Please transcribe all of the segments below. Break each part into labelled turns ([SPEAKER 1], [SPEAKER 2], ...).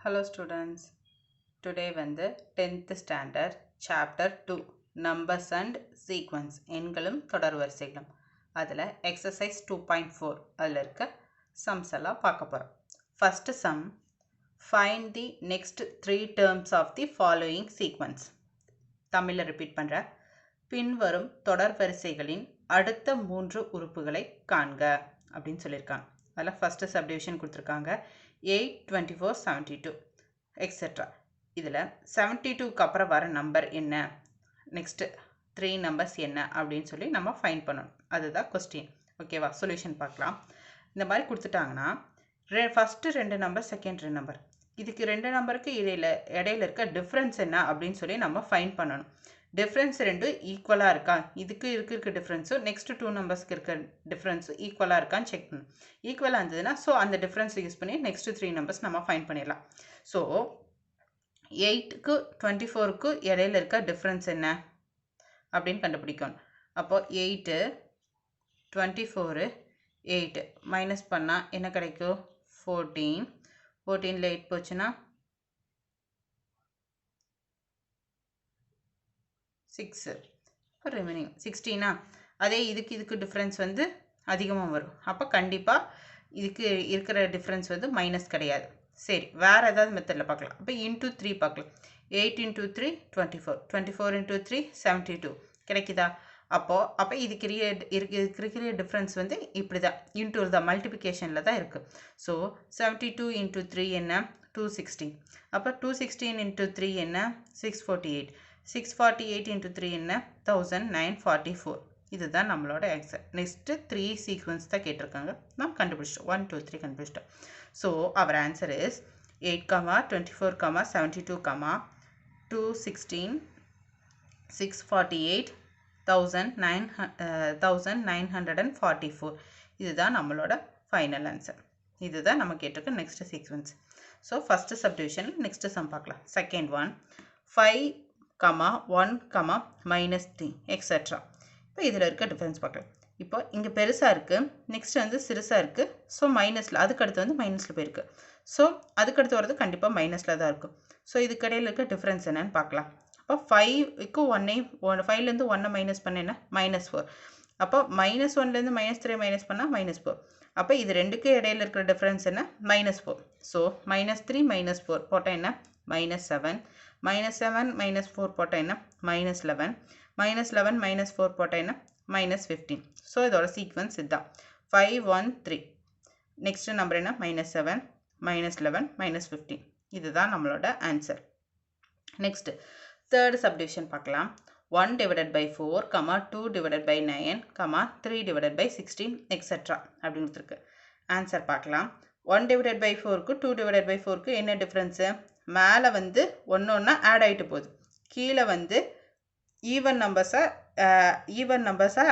[SPEAKER 1] Hello students. Today வந்து 10th standard chapter 2 numbers and sequence எண்களும் தொடர் வரிசைகளும் அதில் exercise 2.4 அதில் இருக்க sums எல்லாம் பார்க்க போகிறோம். First sum, find the next 3 terms of the following sequence. தமிழில் ரிப்பீட் பண்ணுற பின்வரும் தொடர் வரிசைகளின் அடுத்த 3 உறுப்புகளை காண்க அப்படின்னு சொல்லியிருக்காங்க. அதில் ஃபஸ்ட்டு சப்டிவிஷன் கொடுத்துருக்காங்க 8, 24, 72 எக்ஸெட்ரா. இதில் 72க்கு அப்புறம் வர நம்பர் என்ன, நெக்ஸ்ட்டு 3 நம்பர்ஸ் என்ன அப்படின்னு சொல்லி நம்ம ஃபைண்ட் பண்ணணும். அதுதான் கொஸ்டின். ஓகேவா? சொல்யூஷன் பார்க்கலாம். இந்த மாதிரி கொடுத்துட்டாங்கன்னா ஃபஸ்ட்டு 2 நம்பர், செகண்ட் 2 நம்பர், இதுக்கு 2 நம்பருக்கு இடையில இருக்க டிஃப்ரென்ஸ் என்ன அப்படின்னு சொல்லி நம்ம ஃபைண்ட் பண்ணணும். டிஃப்ரென்ஸ் ரெண்டும் ஈக்குவலாக இருக்கா, இதுக்கு இருக்க டிஃப்ரென்ஸும் நெக்ஸ்ட் 2 நம்பர்ஸ்க்கு இருக்க டிஃப்ரென்ஸும் ஈக்குவலாக இருக்கான்னு செக் பண்ணணும். ஈக்குவலாக இருந்ததுன்னா ஸோ அந்த டிஃப்ரென்ஸை யூஸ் பண்ணி நெக்ஸ்ட் 3 நம்பர்ஸ் நம்ம ஃபைண்ட் பண்ணிடலாம். ஸோ 8க்கு 24க்கு இடையில இருக்க டிஃப்ரென்ஸ் என்ன அப்படின்னு கண்டுபிடிக்கணும். அப்போது 8, 24, 8 மைனஸ் பண்ணால் என்ன கிடைக்கும்? 14. 14ல் 8 போச்சுன்னா 6. ரிமைனிங் 16. அதே இதுக்கு டிஃப்ரென்ஸ் வந்து அதிகமாக வரும். அப்போ கண்டிப்பாக இதுக்கு இருக்கிற டிஃப்ரென்ஸ் வந்து மைனஸ் கிடையாது. சரி, வேறு ஏதாவது மெத்தடில் பார்க்கலாம். அப்போ இன்ட்டு 3 பார்க்கலாம். 8 × 3 24, 24 × 3 72 கிடைக்குதா? அப்போ இதுக்கு இருக்கிற டிஃப்ரென்ஸ் வந்து இப்படி தான், இன்ட்டு தான், மல்டிப்ளிகேஷனில் தான் இருக்குது. ஸோ 72 × 3 என்ன? 216. அப்போ 216 × 3 என்ன? 648. 648 × 3 என்ன? 1944. இதுதான் நம்மளோட ஆன்சர். நெக்ஸ்ட்டு 3 சீக்வன்ஸ் தான் கேட்டிருக்காங்க. நாம் கண்டுபிடிச்சிட்டோம். 1, 2, 3 கண்டுபிடிச்சிட்டோம். So our answer is 8, 24, 72, 216, 648, 1944. இதுதான் நம்மளோட ஃபைனல் ஆன்சர். இதுதான் நம்ம கேட்டிருக்க next sequence. So first subdivision next sum பார்க்கலாம். Second one 5, 1, -3 etcetera. இப்போ இதில் இருக்க டிஃப்ரென்ஸ் பார்க்கலாம். இப்போ இங்கே பெருசாக இருக்குது, நெக்ஸ்ட் வந்து சிறுசாக இருக்குது. ஸோ மைனஸில், அதுக்கடுத்து வந்து மைனஸில் போயிருக்கு. ஸோ அதுக்கடுத்து வரது கண்டிப்பாக மைனஸில் தான் இருக்கும். ஸோ இதுக்கடையில் இருக்க டிஃப்ரென்ஸ் என்னன்னு பார்க்கலாம். அப்போ 5க்கு 5லேருந்து 1 மைனஸ் பண்ண என்ன? -4. அப்போ -1லேருந்து -3 மைனஸ் பண்ணால் -4. அப்போ இது ரெண்டுக்கு இடையில இருக்கிற டிஃப்ரென்ஸ் என்ன? -4. ஸோ -3 -4 போட்டால் என்ன? -7. -7 -4 போட்டால் என்ன? -11. -11 -4 போட்டால் என்ன? -15. ஸோ இதோட சீக்வன்ஸ் இதுதான் 5, 1, 3. நெக்ஸ்ட் நம்பர் என்ன? -7, -11, -15. இதுதான் நம்மளோட ஆன்சர். நெக்ஸ்ட் தேர்ட் சப்டிவிஷன் பார்க்கலாம். 1 / 4, 2 / 9, 3 / 16 எக்ஸெட்ரா அப்படின்னு கொடுத்துருக்கு. ஆன்சர் பார்க்கலாம். 1 / 4க்கு 2 / 4க்கு என்ன டிஃப்ரென்ஸு? மேலே வந்து ஒன்று ஆட் ஆகிட்டு போகுது, கீழே வந்து ஈவன் நம்பர்ஸை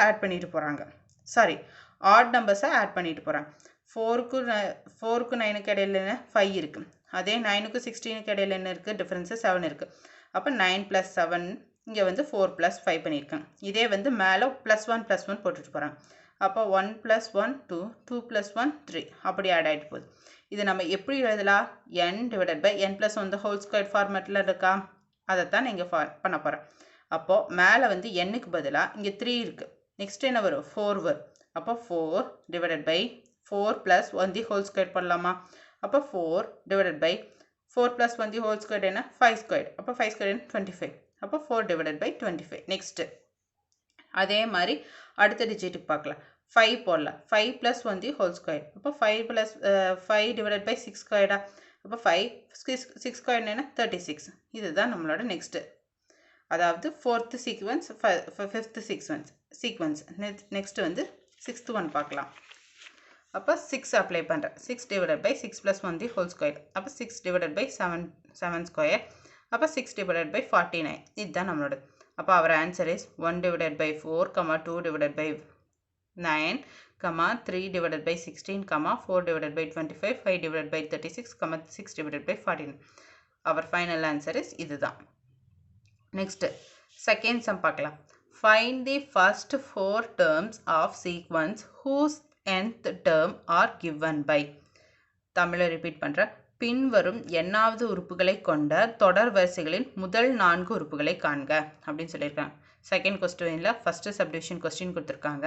[SPEAKER 1] ஆட் பண்ணிட்டு போகிறாங்க. சாரி, ஆட் நம்பர்ஸை ஆட் பண்ணிட்டு போகிறாங்க. 4க்கு 9க்கு இடையில என்ன? 5 இருக்குது. அதே 9க்கு 16க்கு இடையில என்ன இருக்குது? டிஃப்ரென்ஸு 7 இருக்குது. அப்போ 9 + 7, இங்கே வந்து 4 + 5 பண்ணியிருக்காங்க. இதே வந்து மேலே +1 + 1 போட்டுட்டு போகிறாங்க. அப்போ 1 + 1 2, 2 + 1 3 அப்படி ஆட் ஆகிட்டு போகுது. இது நம்ம எப்படி எழுதலாம்? n / n + 1 ஹோல் ஸ்கொயர் ஃபார்மேட்டில் இருக்கா? அதைத்தான் நீங்கள் பண்ண போகிறேன். அப்போது மேலே வந்து n-க்கு பதிலாக இங்கே 3 இருக்குது. நெக்ஸ்ட் என்ன வரும்? 4 வரும். அப்போ 4 / 4 + 1 ஹோல் ஸ்கொயர் பண்ணலாமா? அப்போ 4 / 4 + 1 ஹோல் ஸ்கொயர் என்ன? 5 ஸ்கொயர். அப்போ 5 ஸ்கொயர் என்ன? 25. அப்போ 4 / 25. நெக்ஸ்ட்டு அதே மாதிரி அடுத்த டிஜிட்டுக்கு பார்க்கலாம். 5 போடலாம். 5 + 1 ஹோல் ஸ்கொயர். அப்போ 5 / 6 ஸ்கொயர்டா? அப்போ 6 ஸ்கொயர் என்ன? 36. இதுதான் நம்மளோட நெக்ஸ்ட்டு, அதாவது fourth sequence, fifth sequence. Next வந்து சிக்ஸ்த்து ஒன் பார்க்கலாம். அப்போ 6 அப்ளை பண்ணுறேன். 6 / 6 + 1 ஹோல் ஸ்கொயர். அப்போ 6 / 7 ஸ்கொயர். அப்போ 6 / 49. இதுதான் நம்மளோட. அப்போ அவர் ஆன்சர் இஸ் 1 / 4, 2 / 9, 3 / 16, 4 / 25, 5 / 36, 6 / 49. அவர் ஃபைனல் ஆன்சர் இஸ் இதுதான். நெக்ஸ்ட் செகண்ட் சம் பார்க்கலாம். Find the first 4 terms of sequence whose nth term are given by. தமிழை ரிப்பீட் பண்ணுறேன். பின்வரும் எண்ணாவது உறுப்புகளை கொண்ட தொடர் வரிசைகளின் முதல் 4 உறுப்புகளை காண்க அப்படின்னு சொல்லியிருக்காங்க. செகண்ட் கொஸ்டினில் ஃபஸ்ட்டு சப்டிவிஷன் கொஸ்டின் கொடுத்துருக்காங்க.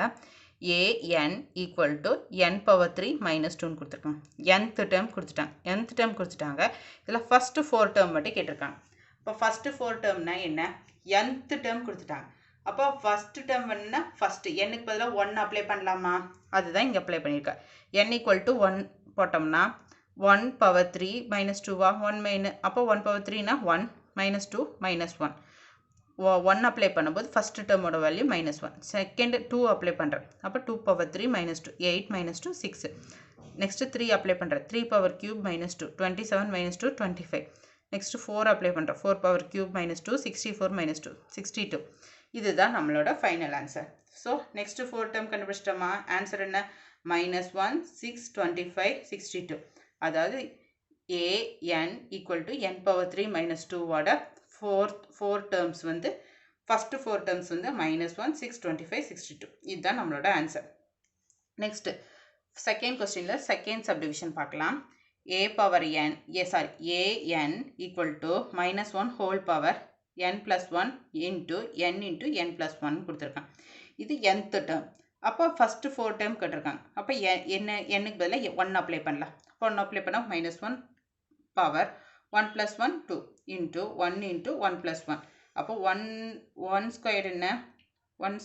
[SPEAKER 1] an equal to n power 3 minus 2ன்னு கொடுத்துருக்காங்க. nth டேர்ம் கொடுத்துட்டாங்க. இதில் ஃபஸ்ட்டு 4 டேர்ம் மட்டும் கேட்டிருக்காங்க. இப்போ ஃபஸ்ட்டு 4 டேர்ம்னா என்ன? nth டேர்ம் கொடுத்துட்டாங்க. அப்போ ஃபஸ்ட்டு டேர்ம் வேணுன்னா ஃபஸ்ட்டு என்னுக்கு பதிலாக 1 அப்ளை பண்ணலாமா? அதுதான் இங்கே அப்ளை பண்ணியிருக்கேன். n ஈக்குவல் டு 1 போட்டோம்னா 1 பவர் 3 மைனஸ் 2வா 1 மைனஸ் அப்போ 1 பவர் 3னா 1 மைனஸ் 2 மைனஸ் 1 1 அப்ளை பண்ணும்போது ஃபஸ்ட்டு டேர்மோட வேல்யூ மைனஸ் 1 செகண்ட் 2 அப்ளை பண்ணுறேன். அப்போ 2 power 3 minus 2 8 minus 2 6 next 3 apply பண்ணுறேன். 3 power cube minus 2 27 minus 2 25 next 4 apply பண்ணுறேன். 4 பவர் கியூப் மைனஸ் 2 64 மைனஸ் 2 62 இதுதான் நம்மளோட final answer. So next 4 term கண்டுபிடிச்சிட்டோமா? ஆன்சர் என்ன? -1 6 25 62 அதாவது an equal to n power 3 minus 2வோட ஃபோர் டேர்ம்ஸ் வந்து ஃபஸ்ட்டு 4 டேர்ம்ஸ் வந்து -1 6 25 62 இதுதான் நம்மளோட ஆன்சர். நெக்ஸ்ட்டு செகண்ட் கொஸ்டினில் செகண்ட் சப்டிவிஷன் பார்க்கலாம். an equal to -1 whole power n plus 1 into n into n plus 1 கொடுத்துருக்காங்க. இது nth டேர்ம். அப்போ ஃபஸ்ட்டு 4 டேர்ம் கேட்டிருக்காங்க. அப்போ என்னுக்கு பதிலாக 1 அப்ளை பண்ணலாம். 1 அப்ளை பண்ணால் -1 power 1 plus 1 2 into 1 into 1 plus 1 அப்போ 1 ஸ்கொயர் என்ன? 1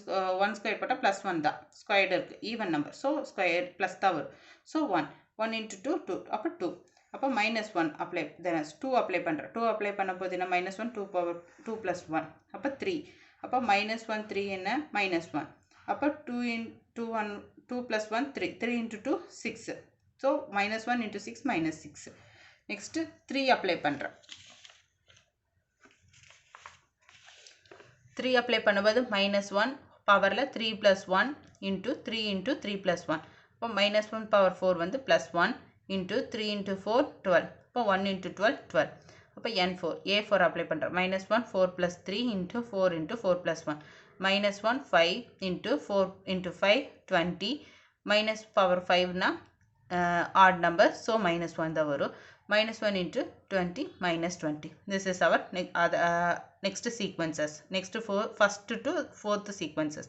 [SPEAKER 1] ஸ்கொயர் போட்டால் +1 தான். ஸ்கொயர்டு இருக்குது even number. So square plus தான் வரும். ஸோ 1 into 2 2 அப்போ 2 அப்போ -1 அப்ளை தென் 2 அப்ளை பண்ணுறேன். 2 அப்ளை பண்ண போது என்ன? -1 2 பவர் 2 plus 1 அப்போ 3 அப்போ -1 3 என்ன? -1 அப்போ 2 into 1 2 plus 1 3 3 into 2 6 so -1 into 6 -6 next 3 apply பண்ணுறேன். 3 அப்ளை பண்ணும்போது -1 பவரில் 3 plus 1 into 3 into 3 plus 1 அப்போ -1 பவர் 4 வந்து +1 into 3 into 4 12 அப்போ 1 into 12 12 அப்போ n4 a4 அப்ளை பண்ணுறேன். -1 4 plus 3 into 4 into 4 plus 1 -1 5 into 4 into 5 20 minus power 5னா odd number so -1 தான் வரும். -1 into 20 minus 20 this is our next sequences. next first to fourth sequences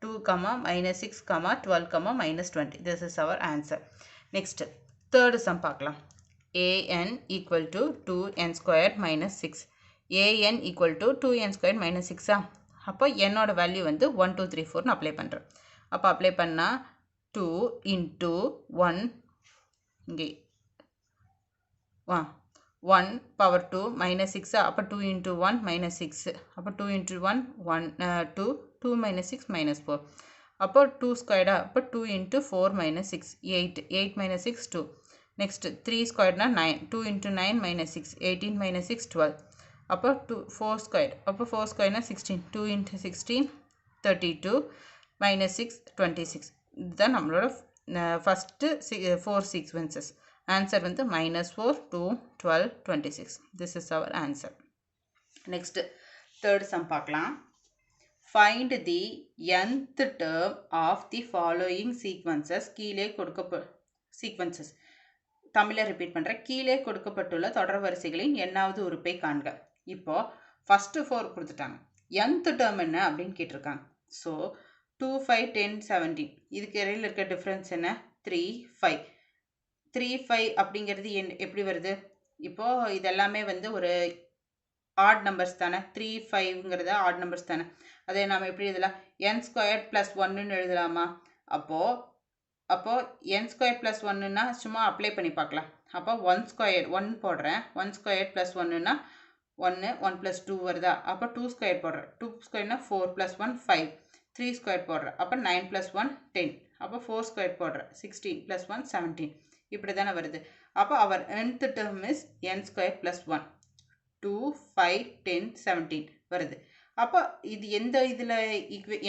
[SPEAKER 1] 2 -6 12 -20 this is our answer. next third sum பார்க்கலாம். an equal to 2n squared minus 6 an equal to 2n squared minus 6 அப்போ என்னோட value வந்து 1 2 3 4 apply பண்ணுறேன். அப்போ apply பண்ணால் 2 into 1 இங்கே 1 power 2 minus 6 அப்போ 2 into 1 minus 6 அப்போ 2 into 1 2 2 minus 6 minus 4 அப்போ 2 ஸ்கொயர்டா அப்போ 2 into 4 minus 6 8 8 minus 6 2 next 3 ஸ்கொயர்னா 9 2 into 9 minus 6 18 minus 6 12 அப்போ 4 ஸ்கொயர் அப்போ 4 ஸ்கொயர்னா 16 2 into 16 32 minus 6 26 இதுதான் நம்மளோட ஃபஸ்ட்டு 4 சீக்வன்சஸ். ஆன்சர் வந்து -4 2 12 26 this is our answer. Next third sum பார்க்கலாம். Find the nth term of the following sequences கீழே sequences தமிழில் ரிப்பீட் பண்ணுறேன். கீழே கொடுக்கப்பட்டுள்ள தொடர் வரிசைகளின் எண்ணாவது உறுப்பை காண்க. இப்போ ஃபஸ்ட்டு 4 கொடுத்துட்டாங்க. nth டேர்ம் என்ன அப்படின்னு கேட்டிருக்காங்க. ஸோ 2 5 10 17 இதுக்கு இடையில் இருக்க டிஃப்ரென்ஸ் என்ன? 3 5 3 5 அப்படிங்கிறது எப்படி வருது? இப்போது இதெல்லாமே வந்து ஒரு ஆட் நம்பர்ஸ் தானே. 3 5ங்கிறது ஆட் நம்பர்ஸ் தானே. அதை நாம் எப்படி எழுதலாம்? n ஸ்கொயர் ப்ளஸ் 1ன்னு எழுதலாமா? அப்போது n ஸ்கொயர் ப்ளஸ் 1ன்னா சும்மா அப்ளை பண்ணி பார்க்கலாம். அப்போ 1 ஸ்கொயர் 1 போடுறேன். 1 ஸ்கொயர் ப்ளஸ் 1ன்னா 1 1 + 2 வருதா? அப்போ 2 ஸ்கொயர் போடுறேன். 2 ஸ்கொயர்னா 4 + 1 5 3 ஸ்கொயர் போடுறேன். அப்போ 9 + 1 10 அப்போ 4 ஸ்கொயர் போடுறேன். 16 + 1 17 இப்படி தானே வருது. அப்போ அவர் nth term is n square plus 1 2 5 10 17 வருது. அப்போ இது எந்த இதில்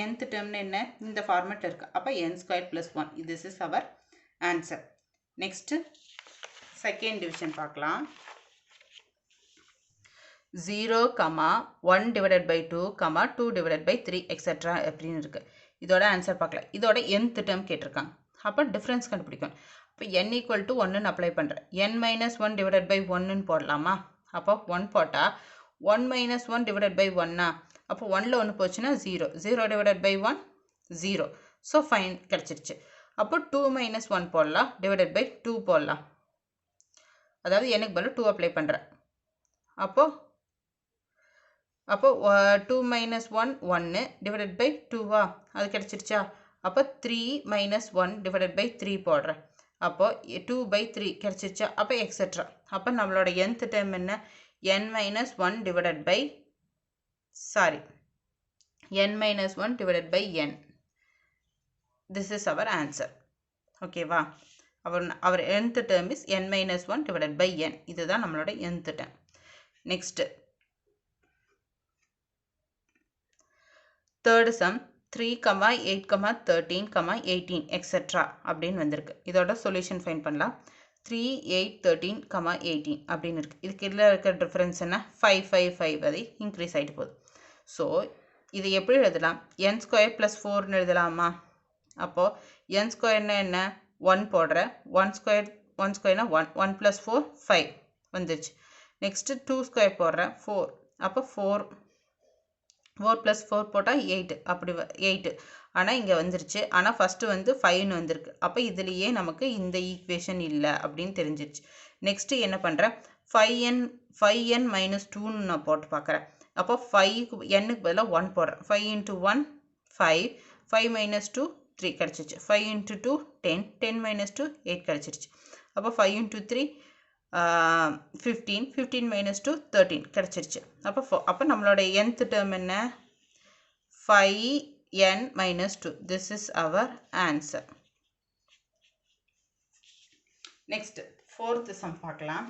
[SPEAKER 1] nth டேர்ம்னு என்ன? இந்த ஃபார்மேட் இருக்குது. அப்போ n square plus 1 this is our answer. Next second division பார்க்கலாம். 0, 1 divided by 2, 2 divided by 3 etc. அப்படின்னு இருக்குது. இதோட ஆன்சர் பார்க்கலாம். இதோட nth டேர்ம் கேட்டிருக்காங்க. அப்போ டிஃப்ரென்ஸ் கண்டுபிடிக்கணும். இப்போ n equal to 1 அப்ளை பண்ணுறேன். n minus 1 divided by 1 போடலாமா? அப்போ 1 போட்டால் 1 minus 1 divided by 1 அப்போ 1ல் 1 போச்சுன்னா 0. 0 divided by 1 0. ஸோ ஃபைன் கிடச்சிருச்சு. அப்போ 2 minus 1 போடலாம், divided by 2 போடலாம். அதாவது எனக்கு பதில் 2 அப்ளை பண்ணுறேன். அப்போ 2 minus 1 1 divided by 2 அது கிடச்சிருச்சா? அப்போ 3 minus 1 divided by 3 போடுறேன். அப்போ 2 by 3 கிடச்சிருச்சா? அப்போ எக்ஸெட்ரா. அப்போ நம்மளோட nth term என்ன? n minus 1 divided by n minus 1 divided by n. This is our answer. ஓகேவா? our nth term is n minus 1 divided by n. இதுதான் நம்மளோட nth term. Next. Third sum 3, 8, 13, 18 etc. அப்படின்னு வந்திருக்கு. இதோட solution find பண்ணலாம். 3, 8, 13, 18 அப்படின்னு இருக்கு. இதுக்கு இதில் இருக்கிற டிஃபரன்ஸ் என்ன? 5, 5, 5 அதை இன்க்ரீஸ் ஆகிட்டு போகுது. ஸோ இது எப்படி எழுதலாம்? n ஸ்கொயர் ப்ளஸ் 4ன்னு எழுதலாமா? அப்போது n ஸ்கொயர்னா என்ன? 1 போடுறேன். 1 ஸ்கொயர்னா 1. 1 + 4 5 வந்துருச்சு. நெக்ஸ்ட்டு 2 ஸ்கொயர் போடுறேன். 4. அப்போ 4 + 4 போட்டால் 8. அப்படி 8. ஆனால் இங்கே வந்துருச்சு. ஆனால் ஃபஸ்ட்டு வந்து 5ன்னு வந்திருக்கு. அப்போ இதுலேயே நமக்கு இந்த ஈக்குவேஷன் இல்லை அப்படின்னு தெரிஞ்சிருச்சு. நெக்ஸ்ட்டு என்ன பண்ணுறேன்? 5n - 2ன்னு நான் போட்டு பார்க்குறேன். அப்போ 5க்கு n-க்கு பதிலாக 1 போடுறேன். 5 × 1 5. 5 - 2 3 கிடச்சிருச்சு. 5 × 2 10. 10 - 2 8 கிடச்சிருச்சு. அப்போ 5 × 3 15. 15 - 2 13 கிடச்சிருச்சு. அப்போ நம்மளோட nth term என்ன? 5n - 2. This is our answer. Next, fourth sum பார்க்கலாம்.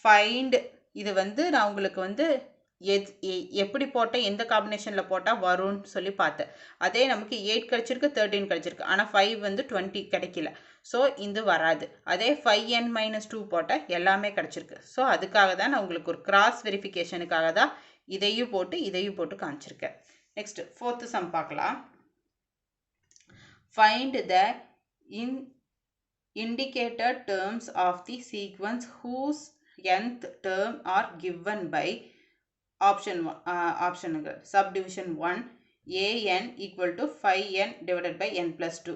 [SPEAKER 1] Find, இது வந்து நான் உங்களுக்கு வந்து எப்படி போட்டால் எந்த காம்பினேஷனில் போட்டால் வரும்னு சொல்லி பார்த்தேன். அதே நமக்கு 8 கிடச்சிருக்கு, 13 கிடச்சிருக்கு. ஆனால் 5 வந்து 20 கிடைக்கல. ஸோ இது வராது. அதே 5n - 2 போட்டால் எல்லாமே கிடச்சிருக்கு. ஸோ அதுக்காக தான் நான் உங்களுக்கு ஒரு கிராஸ் வெரிஃபிகேஷனுக்காக தான் இதையும் போட்டு காமிச்சிருக்கேன். நெக்ஸ்ட் ஃபோர்த்து சம் பார்க்கலாம். Find the indicated terms of the sequence whose nth term are given by option subdivision 1 an equal to 5n divided by n plus 2.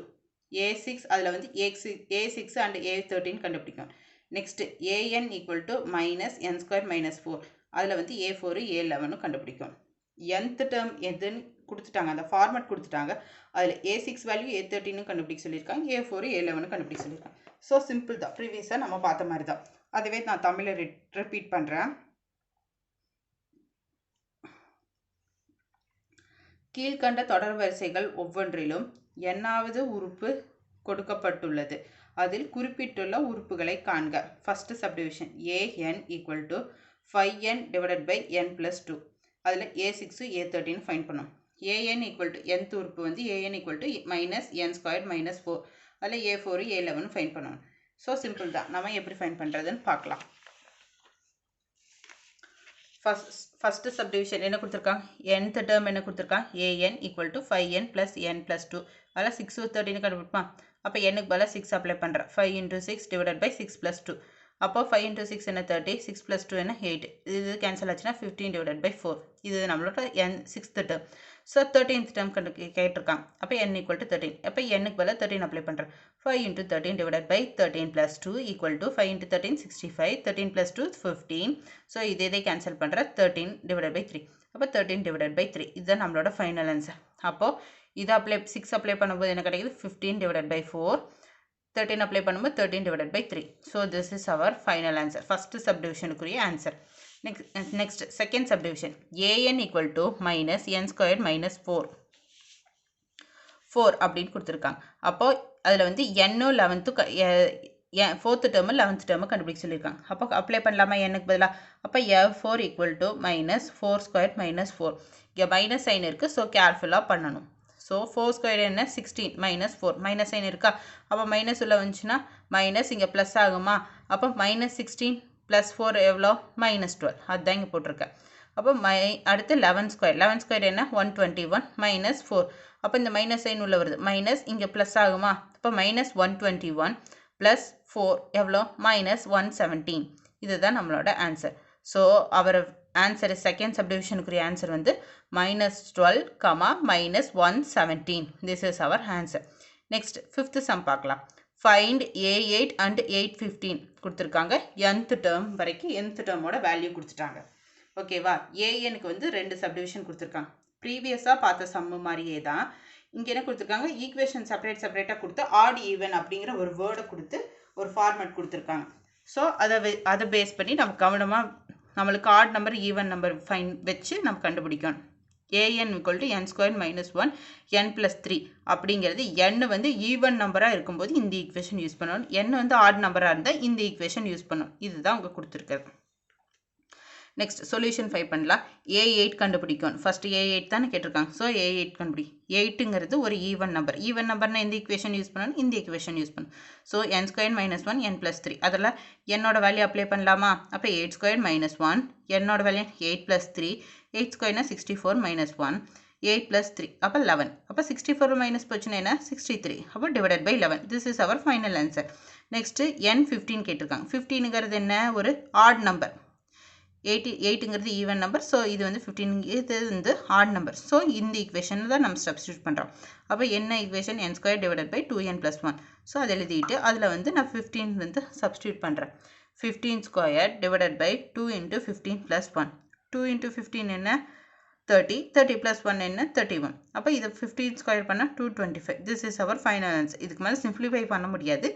[SPEAKER 1] a6 அதில் வந்து a6 and a13 கண்டுபிடிக்கும். Next an equal to minus n square minus 4. அதில் வந்து a4 a11 கண்டுபிடிக்கும். nth term எதுன்னு கொடுத்துட்டாங்க, அந்த format கொடுத்துட்டாங்க. அதில் a6 வேல்யூ a13 கண்டுபிடிக்க சொல்லியிருக்காங்க, a4 a11 கண்டுபிடிக்க சொல்லியிருக்காங்க. ஸோ சிம்பிள் தான், ப்ரீவியஸாக நம்ம பார்த்த மாதிரி தான். அதுவே நான் தமிழில் ரிப்பீட் பண்ணுறேன். கீழ்கண்ட தொடர் வரிசைகள் ஒவ்வொன்றிலும் n-வது உறுப்பு கொடுக்கப்பட்டுள்ளது. அதில் குறிப்பிட்டுள்ள உறுப்புகளை காண்க. First subdivision an equal to 5n divided by n plus 2. அதில் a6 a13 ஃபைண்ட் பண்ணோம். an equal to nth உறுப்பு வந்து an equal to minus n squared minus 4. அதில் a4 a11 ஃபைண்ட் பண்ணணும். ஸோ சிம்பிள் தான், நம்ம எப்படி ஃபைண்ட் பண்ணுறதுன்னு பார்க்கலாம். ஃபர்ஸ்ட் சப்டிவிஷன் என்ன கொடுத்துருக்காங்க? nth டேர்ம் என்ன கொடுத்துருக்காங்க? an equal to 5n plus n plus 2. அதில் 6 13 கண்டுபிடிப்பான். அப்போ n-க்கு பதிலாக 6 அப்ளை பண்ணுறேன். 5 × 6 divided by 6 plus 2. அப்போ 5 × 6 என்ன 30, 6 plus 2 என்ன 8. இது கேன்சல் ஆச்சுன்னா 15 divided by 4. இது நம்மளோட sixth term. So 13th term கேட்டிருக்காங்க. அப்போ n equal to 13. அப்போ n-க்கு பதிலாக 13 அப்ளை பண்ணுறேன். 5 × 13 divided by 13 plus 2 equal to 5 × 13 65. 13 plus 2 15. So இதே கேன்சல் பண்ணுறேன். 13 divided by 3. அப்போ 13 divided by 3. இதுதான் நம்மளோட ஃபைனல் ஆன்சர். அப்போது இதை 6 அப்ளை பண்ணும்போது என்ன கிடைக்குது? 15 divided by 4. 13 அப்ளை பண்ணும்போது 13 divided by 3. So this is our final answer. First சப்டிவிஷனுக்குரிய answer. Next second subdivision an equal to minus n squared minus 4 அப்படின்னு கொடுத்துருக்காங்க. அப்போது அதில் வந்து n-ம் 11th fourth term 11th term கண்டுபிடிக்க சொல்லியிருக்காங்க. அப்போ அப்ளை பண்ணலாமா n-க்கு பதிலாக? அப்போ f4 equal to minus 4 squared minus 4. இங்கே மைனஸ் சைன் இருக்குது, ஸோ கேர்ஃபுல்லாக பண்ணணும். ஸோ 4 ஸ்கொயர் என்ன? 16 minus 4. மைனஸ் சைன் இருக்கா? அப்போ மைனஸ் உள்ள வந்துச்சுன்னா மைனஸ் இங்கே ப்ளஸ் ஆகுமா? அப்போ minus 16 plus 4 எவ்வளோ? minus 12. அதுதான் இங்கே போட்டிருக்கேன். அப்போ அடுத்து 11 ஸ்கொயர். 11 ஸ்கொயர் என்ன? 121 minus 4. அப்போ இந்த மைனஸ் சைன் உள்ள வருது. மைனஸ் இங்கே ப்ளஸ் ஆகுமா? அப்போ minus 121 plus 4 எவ்வளோ minus 117. இதுதான் நம்மளோட answer. So our answer second சப்டிவிஷனுக்குரிய answer வந்து -12, minus 117. This is our answer. Next fifth some பார்க்கலாம். ஃபைண்ட் A8 and 815 கொடுத்துருக்காங்க. nth டேர்ம் வரைக்கும் nth டேர்மோட வேல்யூ கொடுத்துட்டாங்க. ஓகேவா? ஏஎனுக்கு வந்து 2 சப்டிவிஷன் கொடுத்துருக்காங்க. ப்ரீவியஸாக பார்த்த சம்மு மாதிரியே தான் இங்கே என்ன கொடுத்துருக்காங்க, ஈக்குவேஷன் செப்பரேட்டாக கொடுத்து ஆட் ஈவன் அப்படிங்கிற ஒரு வேர்டை கொடுத்து ஒரு ஃபார்மேட் கொடுத்துருக்காங்க. ஸோ அதை பேஸ் பண்ணி நம்ம கவனமாக நம்மளுக்கு add number even number fine வச்சு நம்ம கண்டுபிடிக்கணும். an equal to n square minus 1 n plus 3 அப்படிங்கிறது n வந்து ஈவன் நம்பராக இருக்கும்போது இந்த ஈக்குவேஷன் யூஸ் பண்ணணும், n வந்து ஆட் நம்பராக இருந்தால் இந்த ஈக்குவேஷன் யூஸ் பண்ணணும். இதுதான் அவங்க கொடுத்துருக்காரு. நெக்ஸ்ட் சொல்யூஷன் 5 பண்ணலாம். A8 கண்டுபிடிக்கணும். ஃபர்ஸ்ட் A8 தானே கேட்டிருக்காங்க. ஸோ A8 கண்டுபிடி. 8ங்கிறது ஒரு ஈவன் நம்பர். ஈவன் நம்பர்னா இந்த ஈக்குவேஷன் யூஸ் பண்ணணும், இந்த ஈக்குவேஷன் யூஸ் பண்ணணும். So n square minus 1 n plus 3 அதில் என்னோட வேல்யூ அப்ளை பண்ணலாமா? அப்போ 8 square minus 1 என்னோட value 8 plus 3 8 square 64 minus 1 8 plus 3 அப்போ 11. அப்போ 64 மைனஸ் போச்சுன்னா என்ன 63. அப்போ divided by 11. This is our final answer. Next n15 கேட்டிருக்காங்க. 15ங்கிறது என்ன, ஒரு ஆட் நம்பர். 8ங்கிறது ஈவன் நம்பர். ஸோ இது வந்து 15, இது வந்து ஆட் நம்பர். ஸோ இந்த ஈக்குவேஷன் தான் நம்ம சப்ஸ்டியூட் பண்ணுறோம். அப்போ என்ன equation, n square divided by 2n plus 1. So அதை எழுதிட்டு அதில் வந்து நான் 15 வந்து சப்ஸ்டியூட் பண்ணுறேன். 15 square divided by 2 into 15 plus 1. 2 into 15 என்ன 30, 30 plus 1 என்ன 31. அப்போ இதை 15 ஸ்கொயர் பண்ணால் 225. This is our final answer. இதுக்கு மேலே சிம்ப்ளிஃபை பண்ண முடியாது.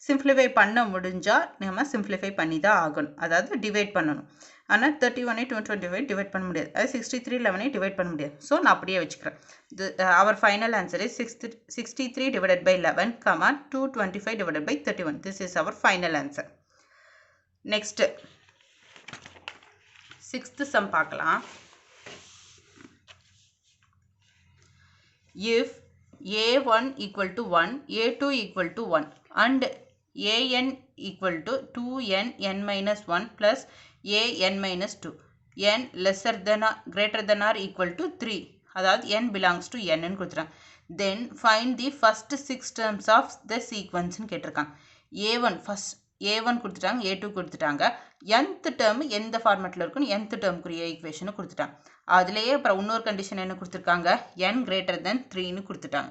[SPEAKER 1] சிம்ப்ளிஃபை பண்ண முடிஞ்சால் நம்ம சிம்ப்ளிஃபை பண்ணி தான் ஆகணும், அதாவது டிவைட் பண்ணணும். ஆனால் 31 225 டிவைட் பண்ண முடியாது, அது 63 11 டிவைட் பண்ண முடியாது. ஸோ நான் அப்படியே வச்சுக்கிறேன். Our final answer is 63 divided by 11, 225 divided by 31. This is our final answer. Next sixth sum பார்க்கலாம். If a1 equal to 1, a2 equal to 1 and an equal to 2n n minus 1 plus an minus 2, n lesser than or greater than or equal to 3, அதாவது n belongs to n ன்னு கொடுத்துறாங்க. Then find the first 6 terms of the sequence ன்னு கேட்டிருக்காங்க. a1 first a1 கொடுத்துட்டாங்க, a2 கொடுத்துட்டாங்க. nth term எந்த ஃபார்மேட்டில் இருக்குன்னு nth டேர்முக்குரிய ஈக்குவேஷனை கொடுத்துட்டாங்க. அதுலேயே அப்புறம் இன்னொரு கண்டிஷன் என்ன கொடுத்துருக்காங்க, n greater than 3ன்னு கொடுத்துட்டாங்க.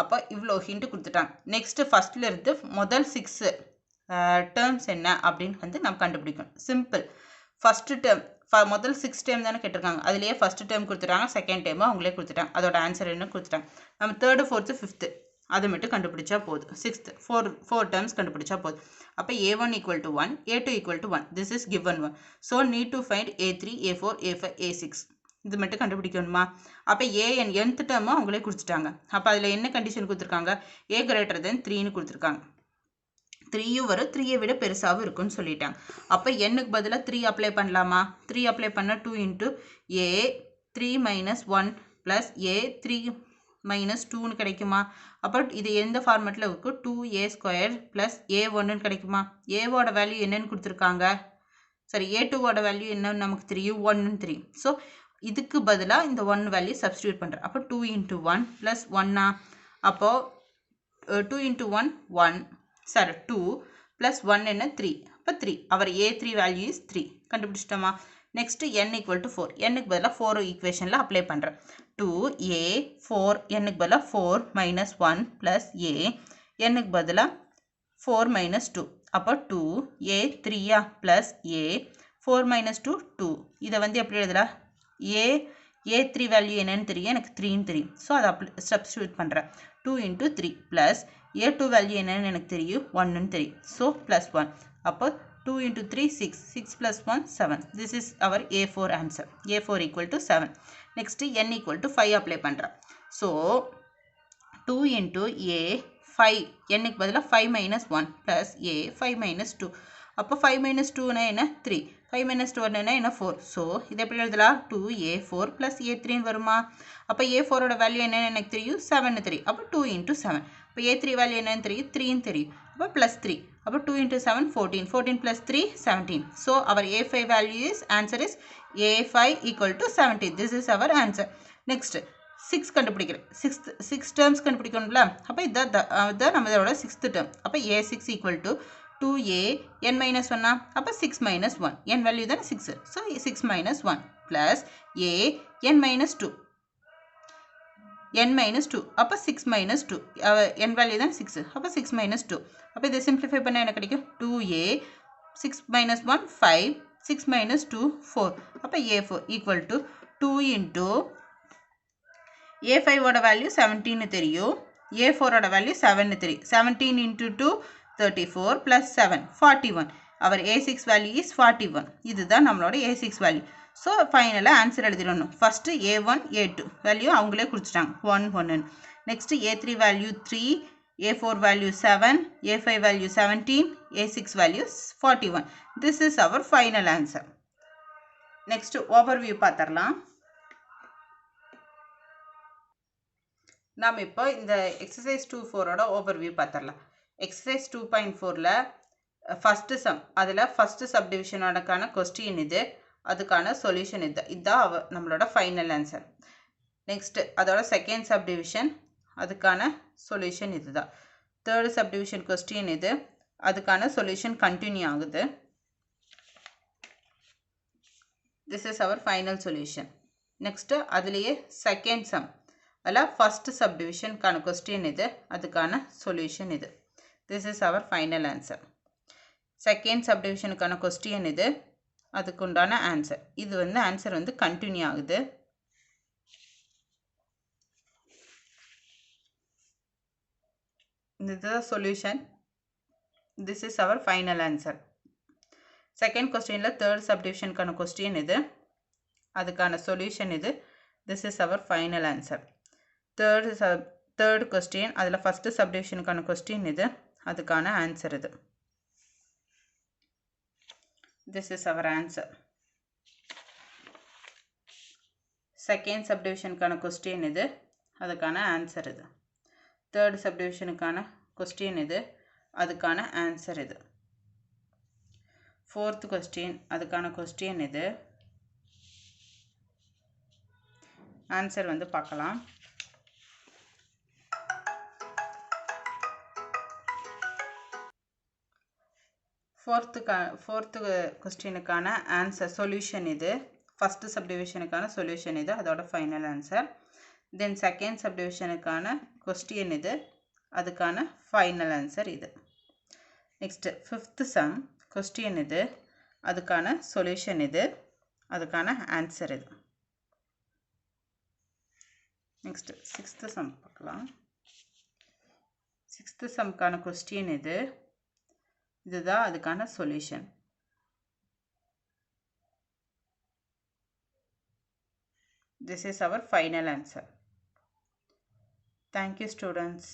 [SPEAKER 1] அப்போ இவ்வளோ ஹிண்ட் கொடுத்துட்டாங்க. நெக்ஸ்ட்டு ஃபஸ்ட்டில் இருந்து முதல் 6 டேர்ம்ஸ் என்ன அப்படின்னு வந்து நம்ம கண்டுபிடிக்கணும். சிம்பிள். ஃபஸ்ட்டு டேர்ம் முதல் 6 டேர்ம் தானே கேட்டிருக்காங்க. அதுலேயே ஃபஸ்ட்டு டேர்ம் கொடுத்துட்டாங்க, செகண்ட் டேர்மும் அவங்களே கொடுத்துட்டாங்க. அதோட ஆன்சர் என்ன கொடுத்துட்டாங்க. நம்ம தேர்டு ஃபோர்த்து ஃபிஃப்த்து அதை மட்டும் கண்டுபிடிச்சா போதும். சிக்ஸ்த்து ஃபோர் டேர்ம்ஸ் கண்டுபிடிச்சா போதும். அப்போ a1 equal to 1, a2 equal to 1. This is given one. So need to find a3, a4, a5, a6. இது மட்டும் கண்டுபிடிக்கணுமா? அப்போ an nth டேர்மும் அவங்களே கொடுத்துட்டாங்க. அப்போ அதில் என்ன கண்டிஷன் கொடுத்துருக்காங்க, a greater than 3ன்னு கொடுத்துருக்காங்க. 3யும் வரும், 3யை விட பெருசாகவும் இருக்குன்னு சொல்லிட்டாங்க. அப்போ என்னுக்கு பதிலாக 3 அப்ளை பண்ணலாமா? 3 அப்ளை பண்ணால் 2 into a 3 minus 1 plus a 3 minus 2ன்னு கிடைக்குமா? அப்போ இது எந்த ஃபார்மேட்டில் இருக்கும், 2a ஸ்கொயர் ப்ளஸ் a1ன்னு கிடைக்குமா? ஏவோட வேல்யூ என்னன்னு கொடுத்துருக்காங்க, சரி a2வோட வேல்யூ என்னன்னு நமக்கு தெரியும், 1ன்னு தெரியும். ஸோ இதுக்கு பதிலாக இந்த 1 வேல்யூ சப்ஸ்டியூட் பண்ணுறேன். அப்போ 2 into 1 ப்ளஸ் 1 அப்போது 2 into 1 1, சரி 2 ப்ளஸ் 1 என்ன 3. அப்போ 3, அவர் a3 வேல்யூ இஸ் 3 கண்டுபிடிச்சிட்டோமா? நெக்ஸ்ட்டு n equal to 4, என்னுக்கு பதிலாக 4 ஈக்குவேஷனில் அப்ளை பண்ணுறேன். 2a 4 என்னுக்கு பதிலாக 4 minus 1 plus a என்னுக்கு பதிலாக 4 minus 2. அப்போ 2a 3 plus a 4 minus 2 2. இதை வந்து எப்படி எழுதலாம், a3 வேல்யூ என்னன்னு தெரியும், எனக்கு 3ன்னு தெரியும். ஸோ அதை சப்ஸ்டியூட் பண்ணுறேன். 2 into 3 ப்ளஸ் a2 வேல்யூ என்னன்னு எனக்கு தெரியும், 1ன்னு தெரியும். So plus 1. அப்போ 2 into 3 6, 6 plus 1 7. This is our a4 answer. a4 equal to 7. Next n equal to 5 apply பண்ணுறேன். So 2 into a 5, என்னுக்கு பதிலாக 5 minus 1 plus a 5 minus 2. அப்போ 5 minus 2னா என்ன 3, 5 minus 2 என்ன 4. ஸோ இதை எப்படி எழுதலாம், 2a4 plus a3ன்னு வருமா? அப்போ a4ஓட வேல்யூ என்னன்னு எனக்கு தெரியும், 7ன்னு தெரியும். அப்போ 2 into 7. இப்போ a3 வேல்யூ என்னன்னு தெரியும், 3ன்னு தெரியும். அப்போ ப்ளஸ் 3. அப்போ 2 into 7 14, 14 plus 3 17. So our a5 value is, answer is a5 equal to 17. This is our answer. Next 6 கண்டுபிடிக்கிறேன். 6 டேர்ம்ஸ் கண்டுபிடிக்கணும்ல. அப்போ இதான் நம்ம இதோட 6th டேர்ம். அப்போ a6 equal to 2a n minus 1. அப்போ 6 minus 1. n வேல்யூ தான் 6. So 6 minus 1 plus a n minus 2. n minus 2. அப்போ 6 minus 2. n value தான் 6. அப்போ 6 minus 2. அப்போ இதை சிம்பிளிஃபை பண்ணால் என்ன கிடைக்கும்? 2a 6 minus 1 5. 6 minus 2 4. அப்போ a4 equal to 2 into a5 ஓட வேல்யூ 17 தெரியும். a4 ஓட வேல்யூ 7 தெரியும். 17 into 2 34 plus 7 41. Our a6 value is 41. இதுதான் நம்மளோட a6 வேல்யூ. ஸோ ஃபைனலாக ஆன்சர் எழுதிடணும். ஃபஸ்ட்டு a1 a2 வேல்யூ அவங்களே கொடுத்துட்டாங்க 1 1. Next a3 value 3, a4 value 7, a5 value 17, a6 value 41. This is our final answer. Next overview பார்த்துடலாம். நாம் இப்போ இந்த எக்ஸசைஸ் 2.4ஓட ஓவர்வியூ பார்த்துடலாம். எக்ஸசைஸ் 2.4ல் ஃபஸ்ட்டு சம், அதில் ஃபஸ்ட்டு சப்டிவிஷனோடக்கான கொஸ்டின் இது, அதுக்கான சொல்யூஷன் இதுதான் நம்மளோட ஃபைனல் ஆன்சர். நெக்ஸ்ட்டு அதோட செகண்ட் சப்டிவிஷன், அதுக்கான சொல்யூஷன் இதுதான். தேர்டு சப்டிவிஷன் கொஸ்டின் இது, அதுக்கான சொல்யூஷன் கண்டினியூ ஆகுது. This is our final solution. Next அதுலேயே செகண்ட் சம், அதில் ஃபஸ்ட்டு சப்டிவிஷனுக்கான கொஸ்டின் இது, அதுக்கான சொல்யூஷன் இது. This is our final answer. Second சப்டிவிஷனுக்கான கொஸ்டின் இது, அதுக்கு உண்டான ஆன்சர். இது வந்து ஆன்சர் வந்து கண்டினியூ ஆகுது. இதுதான் solution. This is our final answer. Second கொஸ்டினில் தேர்ட் சப்டிவிஷனுக்கான கொஸ்டின் இது, அதுக்கான சொல்யூஷன் இது. This is our final answer. Third question, அதில் ஃபஸ்ட்டு சப்டிவிஷனுக்கான கொஸ்டின் இது, அதுக்கான ஆன்சர் இது. This is our answer. Second சப்டிவிஷனுக்கான கொஸ்டின் இது, அதுக்கான ஆன்சர் இது. தேர்ட் சப்டிவிஷனுக்கான கொஸ்டின் இது, அதுக்கான ஆன்சர் இது. ஃபோர்த் கொஸ்டின், அதுக்கான கொஸ்டின் இது. ஆன்சர் வந்து பார்க்கலாம். ஃபோர்த்து கொஸ்டினுக்கான ஆன்சர் சொல்யூஷன் இது. ஃபஸ்ட்டு சப்டிவிஷனுக்கான சொல்யூஷன் இது, அதோட ஃபைனல் ஆன்சர். தென் செகண்ட் சப்டிவிஷனுக்கான கொஸ்டின் இது, அதுக்கான ஃபைனல் ஆன்சர் இது. நெக்ஸ்ட்டு ஃபிஃப்த்து சம் கொஸ்டின் இது, அதுக்கான சொல்யூஷன் இது, அதுக்கான ஆன்சர் இது. நெக்ஸ்ட்டு சிக்ஸ்த்து சம் பார்க்கலாம். சிக்ஸ்த்து சம்க்கான கொஸ்டின் இது, இதுதான் அதுக்கான solution. This is our final answer. Thank you, students.